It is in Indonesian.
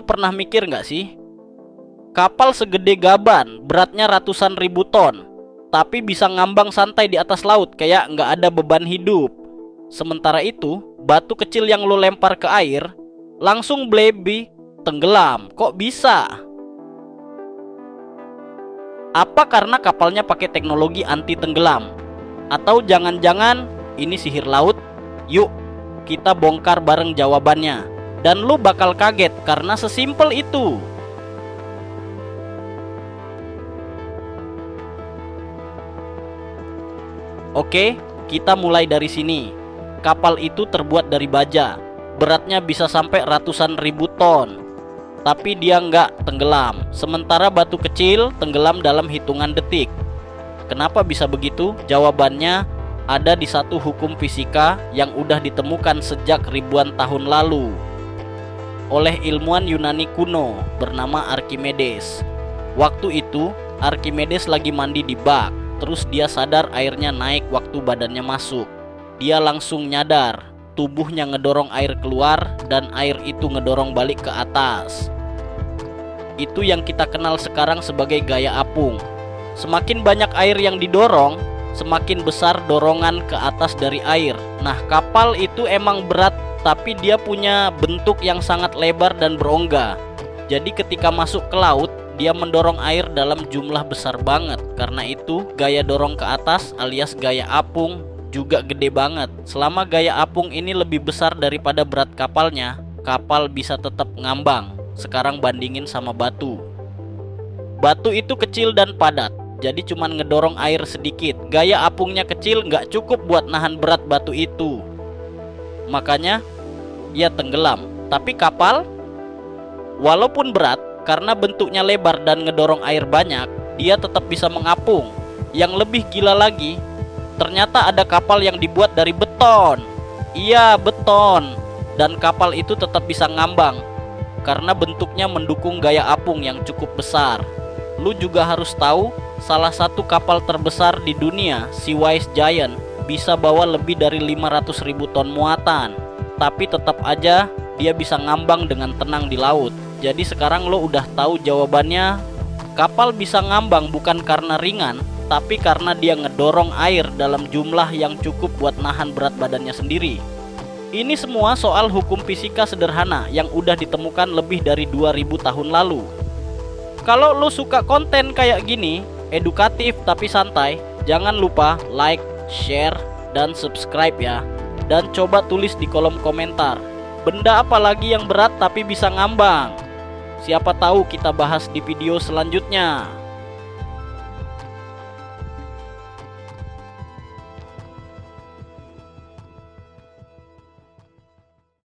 pernah mikir nggak sih? Kapal segede gaban, beratnya ratusan ribu ton, tapi bisa ngambang santai di atas laut kayak nggak ada beban hidup. Sementara itu, batu kecil yang lo lempar ke air, langsung blebi, tenggelam. Kok bisa? Apa karena kapalnya pakai teknologi anti tenggelam? Atau jangan-jangan ini sihir laut? Yuk, kita bongkar bareng jawabannya. Dan lu bakal kaget karena sesimpel itu. Oke, kita mulai dari sini. Kapal itu terbuat dari baja. Beratnya bisa sampai ratusan ribu ton. Tapi dia nggak tenggelam. Sementara batu kecil tenggelam dalam hitungan detik. Kenapa bisa begitu? Jawabannya ada di satu hukum fisika yang udah ditemukan sejak ribuan tahun lalu oleh ilmuwan Yunani kuno bernama Archimedes. Waktu itu Archimedes lagi mandi di bak. Terus dia sadar airnya naik waktu badannya masuk. Dia langsung nyadar, tubuhnya ngedorong air keluar dan air itu ngedorong balik ke atas. Itu yang kita kenal sekarang sebagai gaya apung. Semakin banyak air yang didorong, semakin besar dorongan ke atas dari air. Nah, kapal itu emang berat, tapi dia punya bentuk yang sangat lebar dan berongga. Jadi ketika masuk ke laut, dia mendorong air dalam jumlah besar banget. Karena itu gaya dorong ke atas alias gaya apung juga gede banget. Selama gaya apung ini lebih besar daripada berat kapalnya, kapal bisa tetap ngambang. Sekarang bandingin sama batu. Batu itu kecil dan padat, jadi cuman ngedorong air sedikit. Gaya apungnya kecil, nggak cukup buat nahan berat batu itu. Makanya ia tenggelam. Tapi kapal, walaupun berat, karena bentuknya lebar dan ngedorong air banyak, dia tetap bisa mengapung. Yang lebih gila lagi, ternyata ada kapal yang dibuat dari beton. Iya, beton. Dan kapal itu tetap bisa ngambang karena bentuknya mendukung gaya apung yang cukup besar. Lu juga harus tahu, salah satu kapal terbesar di dunia, Sea Wise Giant, bisa bawa lebih dari 500.000 ton muatan. Tapi tetap aja dia bisa ngambang dengan tenang di laut. Jadi sekarang lo udah tahu jawabannya. Kapal bisa ngambang bukan karena ringan, tapi karena dia ngedorong air dalam jumlah yang cukup buat nahan berat badannya sendiri. Ini semua soal hukum fisika sederhana yang udah ditemukan lebih dari 2000 tahun lalu. Kalau lo suka konten kayak gini, edukatif tapi santai, jangan lupa like, share, dan subscribe ya. Dan coba tulis di kolom komentar, benda apa lagi yang berat tapi bisa ngambang? Siapa tahu kita bahas di video selanjutnya.